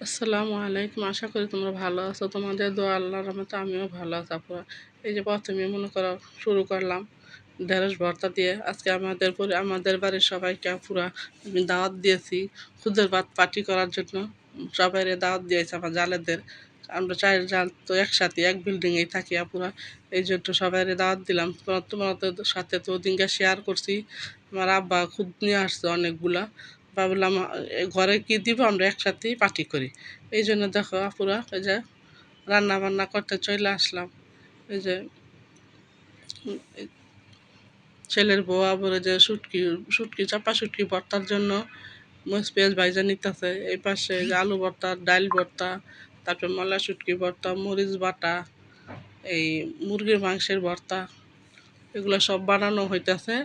আসসালামু আলাইকুম। আশা করি তোমরা ভালো আছো। তোমাদের দোয়া আল্লাহর রহমতে আমিও ভালো আছি আপুরা। এই যে প্রথমে মনে করো শুরু করলাম ঢেঁড়স ভর্তা দিয়ে। আজকে আমাদের বাড়ির সবাইকে পুরা আমি দাওয়াত দিয়েছি খুদের ভাত পার্টি করার জন্য। সবাইরে দাওয়াত দিয়েছি আমার জালেদের। আমরা চার জাল তো একসাথে এক বিল্ডিংয়েই থাকি আপুরা। এই জন্য সবাইরে দাওয়াত দিলাম। তোমাদের সাথে তো ওদিনকে শেয়ার করছি। আমার আব্বা খুদ নিয়ে আসছে অনেকগুলা। ভাবলাম ঘরে কি দিব আমরা একসাথেই পার্টি করি। এই জন্য দেখো আপুরা এই যে রান্না বান্না করতে চলে আসলাম। এই যে এই ছেলের বউ আবার যে শুটকি চাপা শুটকি ভর্তার জন্য মরিচ পেঁয়াজ ভাইজা নিতেছে। এই পাশে যে আলু ভর্তা, ডাল ভর্তা, তারপর মলা শুটকি ভর্তা, মরিচ বাটা, এই মুরগির মাংসের ভর্তা, এগুলো সব বানানো হইতেছে।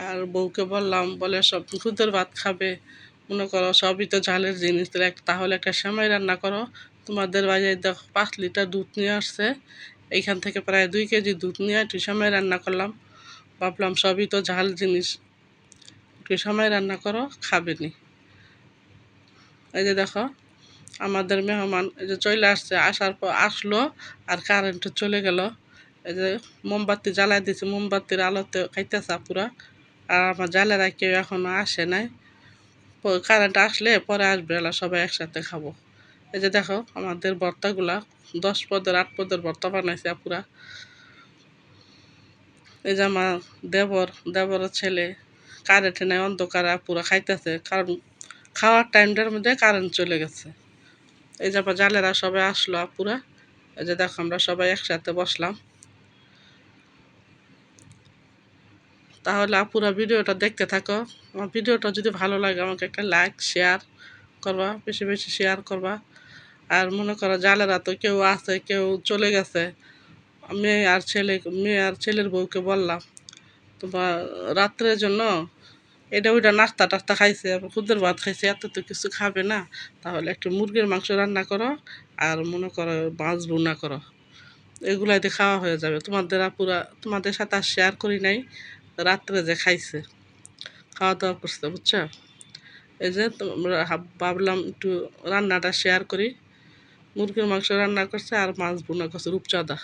আর বউকে বললাম, বলে সব খুদের ভাত খাবে, মনে করো সবই তো ঝালের জিনিস, তাহলে একটা সেমাই রান্না করো। তোমাদের বাজারে দেখো 5 লিটার দুধ নিয়ে আসছে, এইখান থেকে প্রায় 2 কেজি দুধ নিয়ে একটু সেমাই রান্না করলাম। ভাবলাম সবই তো ঝাল জিনিস, একটু সেমাই রান্না করো, খাবে নি। এই যে দেখো আমাদের মেহমান এই যে চলে আসছে, আসার পর আসলো আর কারেন্টও চলে গেল। এই যে মোমবাতি জ্বালাই দিয়েছে, মোমবাতির আলোতে খাইতেছে পুরা। আর আমার জালেরা কেউ এখনো আসে নাই। কারেন্ট আসলে পরে আসবে, এলা সবাই একসাথে খাবো। এই যে দেখো আমাদের ভর্তাগুলা 10 পদের 8 পদের ভর্তা বানাইছে পুরা। এই যে আমার দেবরের ছেলে কারেন্ট নাই, অন্ধকারে পুরা খাইতেছে, কারণ খাওয়ার টাইমটার মধ্যে কারেন্ট চলে গেছে। এই যে আমার জালেরা সবাই আসলো পুরা। এই যে দেখো আমরা সবাই একসাথে বসলাম। তাহলে আপুরা ভিডিওটা দেখতে থাকো। আমার ভিডিওটা যদি ভালো লাগে আমাকে একটা লাইক শেয়ার করবা, বেশি বেশি শেয়ার করবা। আর মনে করো জালেরা তো কেউ আছে, কেউ চলে গেছে। মেয়ে আর ছেলে মেয়ে আর ছেলের বউকে বললাম তোমার রাত্রের জন্য এটা ওইটা নাস্তা টাস্তা খাইছে, আবার খুদের ভাত খাইছে, এত তো কিছু খাবে না, তাহলে একটু মুরগির মাংস রান্না করো আর মনে করো মাছ ভুনা করো, এগুলাই দিয়ে খাওয়া হয়ে যাবে। তোমাদের সাথে আর শেয়ার করি নাই রাত্রে যে খাইছে, খাওয়া দাওয়া করছে বুঝছো। এই যে তোমরা ভাবলাম একটু রান্নাটা শেয়ার করি। মুরগির মাংস রান্না করছে আর মাছ ভুনা করছে রূপচাঁদা।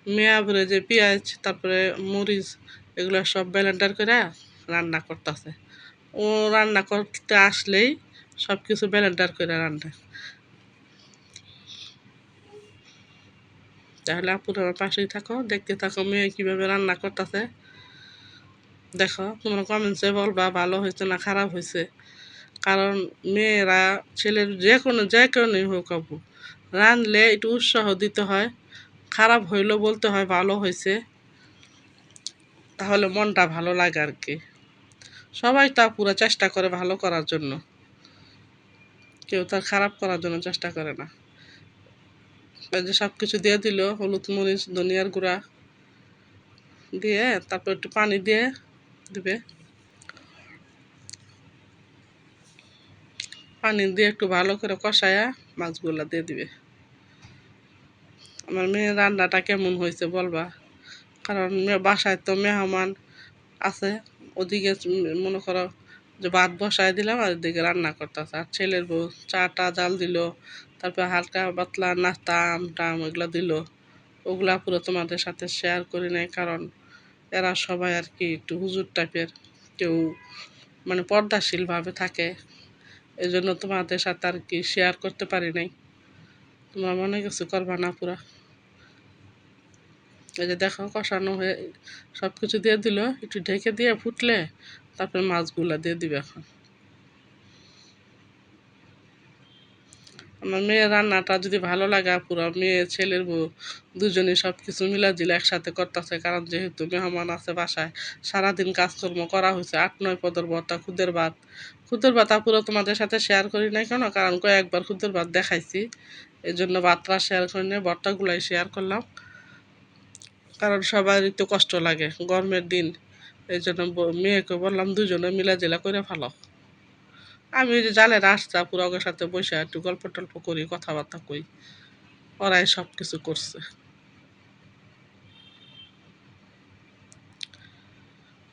মেয়া ভরে যে পেঁয়াজ তারপরে মরিচ এগুলো সব ব্লেন্ডার করে রান্না করতেছে। ও রান্না করতে আসলেই সব কিছু ব্লেন্ডার করে রান্না। তাহলে আপুরা আমার পাশেই থাকো, দেখতে থাকো মেয়ে কীভাবে রান্না করতেছে। দেখো তোমরা কমেন্টসে বলবা ভালো হয়েছে না খারাপ হয়েছে, কারণ মেয়েরা ছেলের যে কারণেই হোক আপু, রাঁধলে একটু উৎসাহ দিতে হয়। খারাপ হইলেও বলতে হয় ভালো হয়েছে, তাহলে মনটা ভালো লাগে আর কি। সবাই তা পুরো চেষ্টা করে ভালো করার জন্য, কেউ তার খারাপ করার জন্য চেষ্টা করে না। এই যে সব কিছু দিয়ে দিল, হলুদ মরিচ ধনিয়ার গুঁড়া দিয়ে তারপর একটু পানি দিয়ে দিবে। পানি দিয়ে একটু ভালো করে কষায়া মাছগুলা দিয়ে দিবে। আমার মেয়ের রান্নাটা কেমন হয়েছে বলবা, কারণ বাসায় তো মেহমান আছে। ওদিকে মনে করো যে ভাত বসায় দিলাম আর এদিকে রান্না করতেছে, আর ছেলের বউ চাটা জাল দিল, তারপর হালকা পাতলা নাস্তা আম টাম এগুলো দিল। ওগুলা পুরো তোমাদের সাথে শেয়ার করি নাই, কারণ এরা সবাই আর কি একটু হুজুর টাইপের, কেউ মানে পর্দাশীলভাবে থাকে, এই জন্য তোমাদের সাথে আর কি শেয়ার করতে পারি নাই। তোমরা মনে কিছু করবা না পুরা। এই যে দেখো কষানো হয়ে সব কিছু দিয়ে দিল, একটু ঢেকে দিয়ে ফুটলে তারপরে মাছগুলা দিয়ে দিবে। এখন আমার মেয়ের রান্নাটা যদি ভালো লাগে পুরো মেয়ে ছেলের বউ দুজনে সব কিছু মিলাজিলা একসাথে করতেছে, কারণ যেহেতু মেহমান আছে বাসায়, সারাদিন কাজকর্ম করা হয়েছে। 8-9 পদের ভর্তা, খুদের ভাত পুরো তোমাদের সাথে শেয়ার করি নাই কেন, কারণ কয়েকবার খুদের ভাত দেখাইছি, এই জন্য ভাতটা শেয়ার করি নাই, ভর্তাগুলাই শেয়ার করলাম। কারণ সবারই তো কষ্ট লাগে গরমের দিন, এই জন্য মেয়েকে বললাম দুজনে মিলাজিলা করে ভালো। আমি ওই যে জালের আসছা পুরো ওদের সাথে বসে একটু গল্প টল্প করি, কথাবার্তা কই, ওরাই সব কিছু করছে।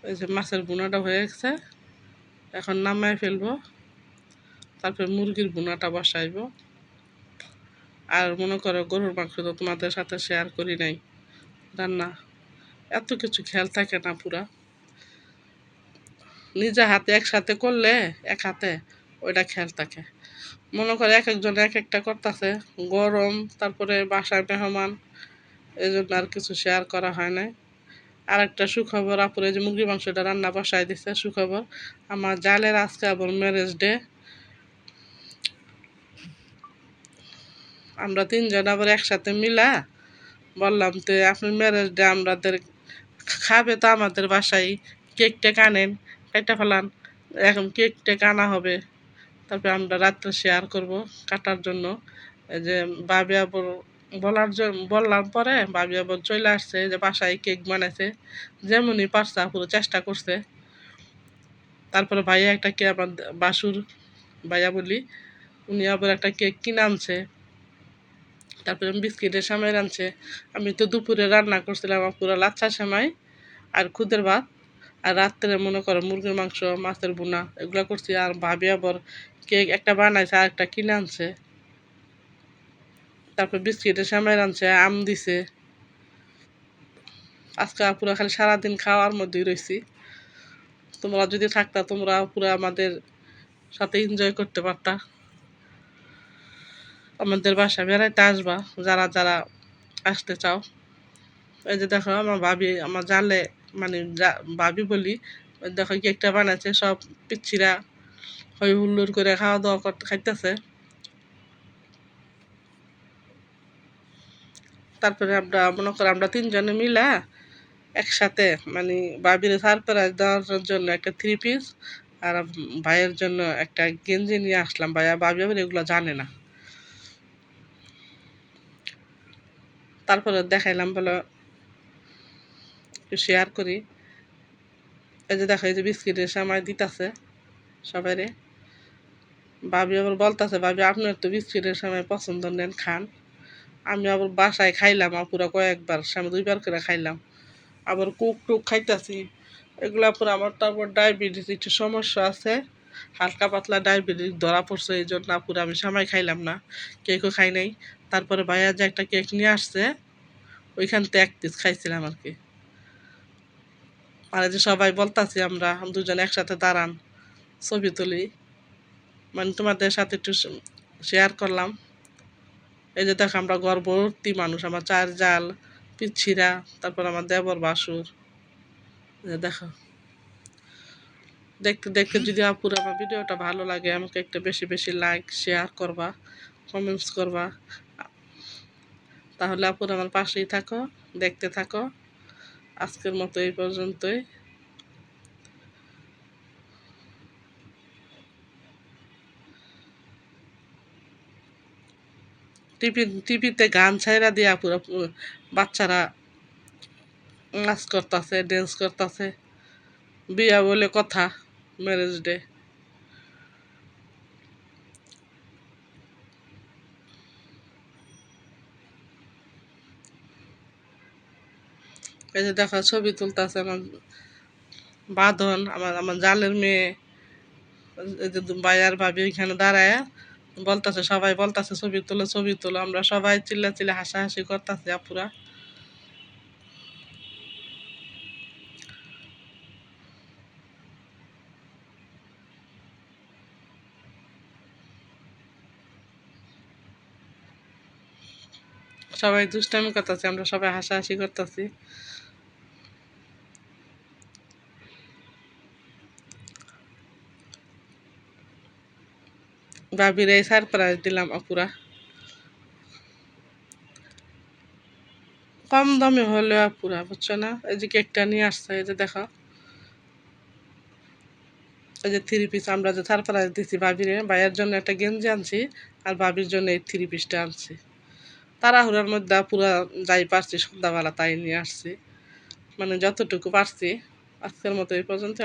এই যে মাছের বুনাটা হয়ে গেছে, এখন নামায় ফেলবো, তারপরে মুরগির ভুনাটা বসাইব। আর মনে করো গরুর মাংস তো তোমাদের সাথে শেয়ার করি নাই রান্না, এত কিছু খেয়াল থাকে না পুরা। নিজে হাতে একসাথে করলে এক হাতে ওইটা খেয়াল থাকে। মনে করে এক একজন এক একটা করতেছে, গরম, তারপরে বাসায় মেহমান, এই জন্য আর কিছু শেয়ার করা হয় নাই। আর একটা সুখবর, আপুরে যে মুরগি মাংসটা রান্না বসাই দিছে, সুখবর আমার জালের আজকে আবার ম্যারেজ ডে। আমরা তিনজন আবার একসাথে মিলা বললাম তো আপনার ম্যারেজ ডে আমাদের খাবে তো আমাদের বাসায়, কেক টেক আনেন, কেটে ফেলান। এখন কেক টেক আনা হবে, তারপরে আমরা রাত্রে শেয়ার করব কাটার জন্য। এই যে ভাবি আবার বললাম পরে ভাবি আবার চলে আসছে, যে বাসায় কেক বানাইছে, যেমনই পারছে পুরো চেষ্টা করছে। তারপরে ভাইয়া একটা কে আমার বাসুর ভাইয়া বলি, উনি আবার একটা কেক কিনে আনছে। তারপরে বিস্কিটের সেমাই আনছে। আমি তো দুপুরে রান্না করছিলাম পুরো লাচ্ছা সেমাই আর খুদের ভাত। আর রাত্রে মনে করো মুরগির মাংস, মাছের বোনা এগুলো করছি। আর ভাবি আবার কেক একটা বানাইছে আর একটা কিনে আনছে। তারপর বিস্কিটের সেমাই আনছে, আম দিছে। আজকে পুরো খালি সারাদিন খাওয়ার মধ্যেই রয়েছি। তোমরা যদি থাকতা তোমরা পুরো আমাদের সাথে এনজয় করতে পারতা। আমাদের বাসায় বেড়াইতে আসবা যারা যারা আসতে চাও। এই যে দেখো আমার ভাবি আমার জালে, মানে ভাবি বলি, দেখো কেকটা বানাইছে, সব পিচ্ছিরা হই হুল্লোড় করে খাওয়া দাওয়া করতে খাইতেছে। তারপরে আমরা মনে করো আমরা তিনজনে মিলা একসাথে, মানে ভাবির সারপ্রাইজ দেওয়ার জন্য একটা 3 পিস আর ভাইয়ের জন্য একটা গেঞ্জি নিয়ে আসলাম। ভাবি আবার এগুলো জানে না। তারপরে দেখাইলাম বলে একটু শেয়ার করি। এই যে দেখো এই যে বিস্কিটের সময় দিতেছে সবাই। ভাবি আবার বলতেছে, ভাবি আপনার তো বিস্কিটের সময় পছন্দ, নেন খান। আমি আবার বাসায় খাইলাম পুরো কয়েকবার, আমি 2বার করে খাইলাম। আবার কুক টুক খাইতেছি এগুলা পরে। আমার তারপর ডায়াবেটিস একটু সমস্যা আছে, হালকা পাতলা ডায়াবেটিস ধরা পড়ছে, এই জন্য পুরো আমি সময় খাইলাম না, কেকও খাই নাই। তারপরে ভাইয়া যে একটা কেক নিয়ে আসছে, ওইখান থেকে 1 পিস খাইছিলাম আর কি। আর যে সবাই বলতাছি আমরা দুজন একসাথে দাঁড়ান ছবি তুলি, মানে তোমাদের সাথে একটু শেয়ার করলাম। এই যে দেখো আমরা গর্ভবতী মানুষ, আমার 4 জাল পিচ্ছিরা, তারপর আমার দেবর বাসুর। দেখো দেখতে দেখতে যদি আপুর আমার ভিডিওটা ভালো লাগে, আমাকে একটা বেশি বেশি লাইক শেয়ার করবা, কমেন্টস করবা। তাহলে আপুর আমার পাশেই থাকো, দেখতে থাকো। আজকের মতো এই পর্যন্তই। টিভিতে গান ছাইরা দিয়া পুরো বাচ্চারা নাচ করতেছে, ড্যান্স করতেছে, বিয়া বলে কথা, ম্যারেজ ডে। এই যে দেখো ছবি তুলতেছে আমার বাঁধন, আমার আমার জালের মেয়ে। এই যে ভাইয়ার ভাবি ওইখানে দাঁড়ায় বলতেছে, সবাই বলতেছে ছবি তোলো ছবি তোলো। আমরা সবাই চিল্লা চিল্লা হাসাহাসি করতেছি আপুরা। সবাই দুষ্টামি করতেছি, আমরা সবাই হাসাহাসি করতেছি। ভাবির এই সারপ্রাইজ দিলাম আপুরা। কম দামে হলেও আপুরা, বুঝছো না? এই যে কেকটা নিয়ে আসছে, এই যে দেখো এই যে 3 পিস আমরা যে সারপ্রাইজ দিচ্ছি ভাবিরে। ভাইয়ের জন্য একটা গেঞ্জি আনছি আর ভাবির জন্য এই 3 পিসটা আনছি। তাড়াহুড়ার মধ্যে পুরা যাই পারছি সন্ধ্যাবেলা তাই নিয়ে আসছি, মানে যতটুকু পারছি। আজকের মতো এই পর্যন্ত।